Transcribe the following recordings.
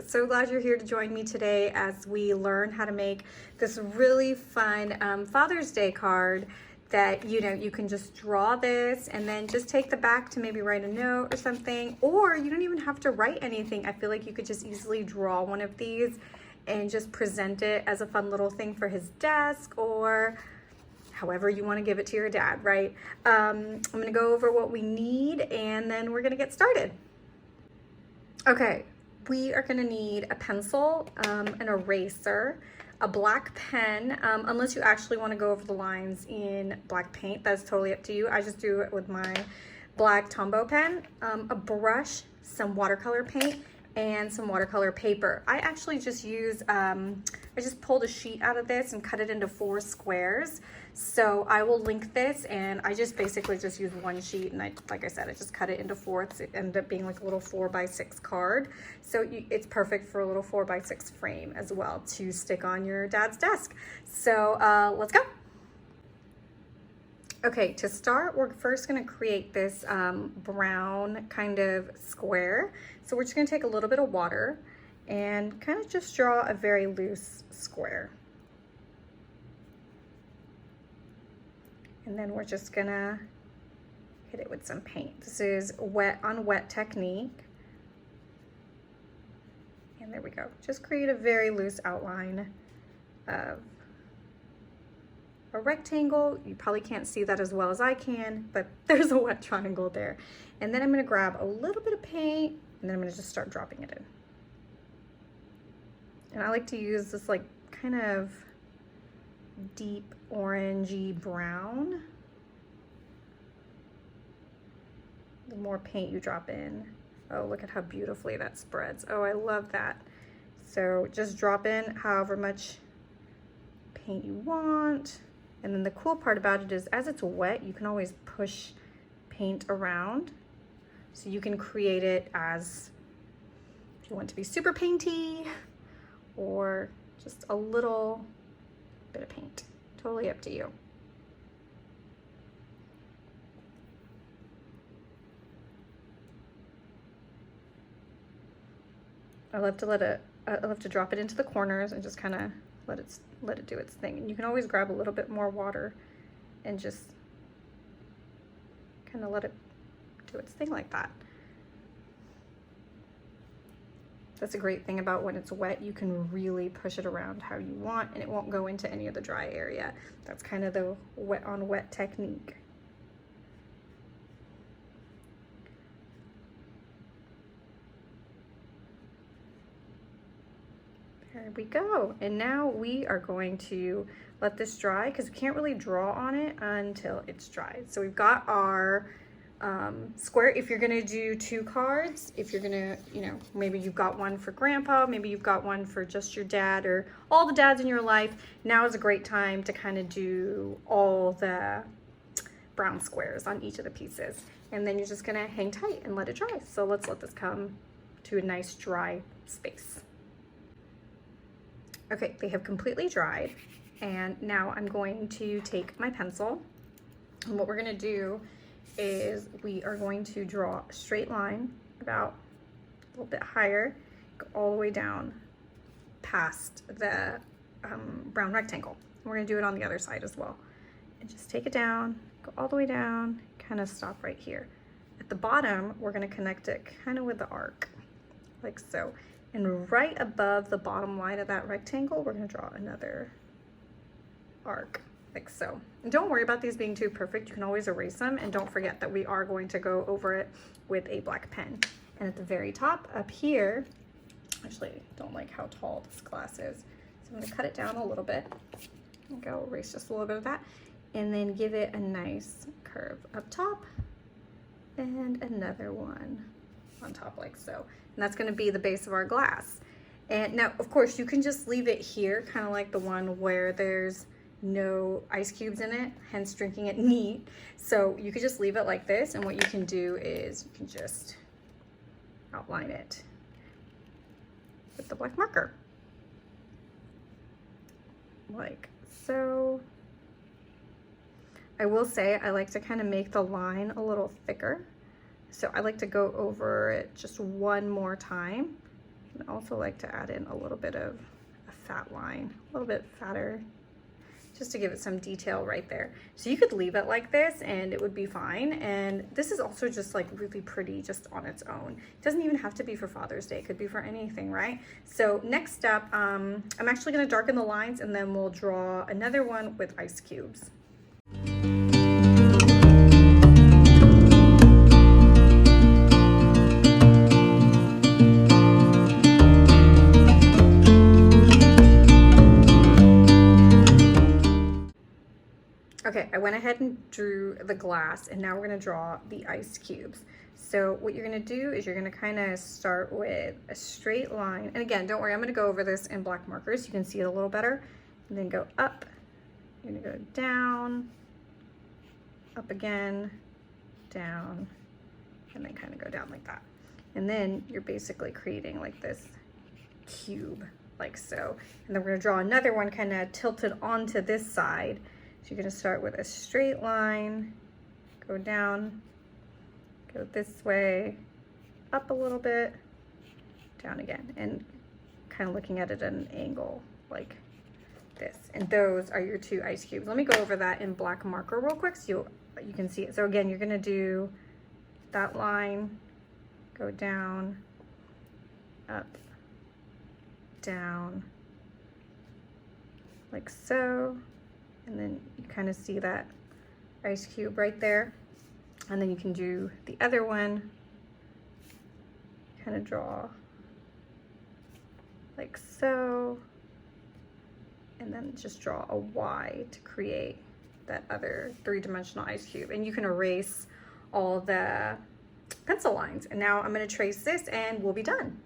So glad you're here to join me today as we learn how to make this really fun Father's Day card that, you can just draw this and then just take the back to maybe write a note or something, or you don't even have to write anything. I feel like you could just easily draw one of these and just present it as a fun little thing for his desk or however you want to give it to your dad, right? I'm going to go over what we need and then we're going to get started. Okay, we are going to need a pencil, an eraser, a black pen, unless you actually want to go over the lines in black paint. That's totally up to you. I just do it with my black Tombow pen, a brush, some watercolor paint, and some watercolor paper. I actually just use, I just pulled a sheet out of this and cut it into 4 squares. So I will link this, and I just basically just use one sheet, and like I said, I just cut it into 4s. It ended up being like a little 4x6 card. So it's perfect for a little 4x6 frame as well to stick on your dad's desk. So let's go. Okay, to start, we're first gonna create this brown kind of square. So we're just gonna take a little bit of water and kind of just draw a very loose square. And then we're just gonna hit it with some paint. This is wet on wet technique. And there we go. Just create a very loose outline of a rectangle. You probably can't see that as well as I can, but there's a wet triangle there. And then I'm gonna grab a little bit of paint and then I'm gonna just start dropping it in. And I like to use this like kind of deep orangey brown. The more paint you drop in, oh, look at how beautifully that spreads. Oh, I love that. So just drop in however much paint you want. And then the cool part about it is as it's wet, you can always push paint around. So you can create it as, if you want to be super painty or just a little bit of paint. Totally up to you. I love to drop it into the corners and just kind of let it do its thing. And you can always grab a little bit more water and just kind of let it do its thing like that. That's a great thing about when it's wet, you can really push it around how you want and it won't go into any of the dry area. That's kind of the wet on wet technique. There we go. And now we are going to let this dry because we can't really draw on it until it's dried. So we've got our square. If you're gonna do 2 cards, if you're gonna, maybe you've got one for grandpa, maybe you've got one for just your dad or all the dads in your life, now is a great time to kind of do all the brown squares on each of the pieces. And then you're just gonna hang tight and let it dry. So let's let this come to a nice dry space. Okay, they have completely dried. And now I'm going to take my pencil, and what we're gonna do is we are going to draw a straight line about a little bit higher, go all the way down past the brown rectangle. We're gonna do it on the other side as well. And just take it down, go all the way down, kind of stop right here. At the bottom, we're gonna connect it kind of with the arc, like so. And right above the bottom line of that rectangle, we're gonna draw another arc, like so. And don't worry about these being too perfect. You can always erase them, and don't forget that we are going to go over it with a black pen. And at the very top up here, actually I don't like how tall this glass is, so I'm gonna cut it down a little bit. And go erase just a little bit of that, and then give it a nice curve up top, and another one on top like so. And that's gonna be the base of our glass. And now, of course, you can just leave it here, kind of like the one where there's no ice cubes in it, hence drinking it neat. So you could just leave it like this, and what you can do is you can just outline it with the black marker, like so. I will say I like to kind of make the line a little thicker, so I like to go over it just one more time I also like to add in a little bit of a fat line, a little bit fatter, just to give it some detail right there. So you could leave it like this and it would be fine. And this is also just like really pretty just on its own. It doesn't even have to be for Father's Day. It could be for anything, right? So next step, I'm actually gonna darken the lines and then we'll draw another one with ice cubes. Okay, I went ahead and drew the glass and now we're gonna draw the ice cubes. So what you're gonna do is you're gonna kind of start with a straight line. And again, don't worry, I'm gonna go over this in black markers so you can see it a little better. And then go up, you're gonna go down, up again, down, and then kind of go down like that. And then you're basically creating like this cube, like so. And then we're gonna draw another one kind of tilted onto this side. So you're gonna start with a straight line, go down, go this way, up a little bit, down again, and kind of looking at it at an angle like this. And those are your two ice cubes. Let me go over that in black marker real quick so you can see it. So again, you're gonna do that line, go down, up, down, like so. And then you kind of see that ice cube right there. And then you can do the other one, kind of draw like so. And then just draw a Y to create that other three-dimensional ice cube. And you can erase all the pencil lines. And now I'm gonna trace this and we'll be done.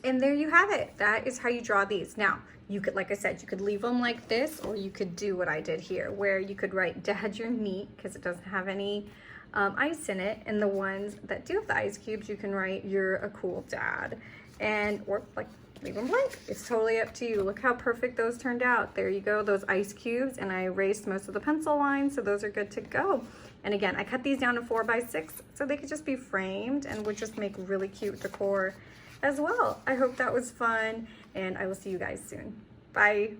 And there you have it. That is how you draw these. Now, you could, like I said, you could leave them like this, or you could do what I did here, where you could write, Dad, you're neat, because it doesn't have any ice in it. And the ones that do have the ice cubes, you can write, you're a cool dad. And, or like, leave them blank. It's totally up to you. Look how perfect those turned out. There you go, those ice cubes. And I erased most of the pencil lines, so those are good to go. And again, I cut these down to 4x6, so they could just be framed and would just make really cute decor as well. I hope that was fun, and I will see you guys soon. Bye.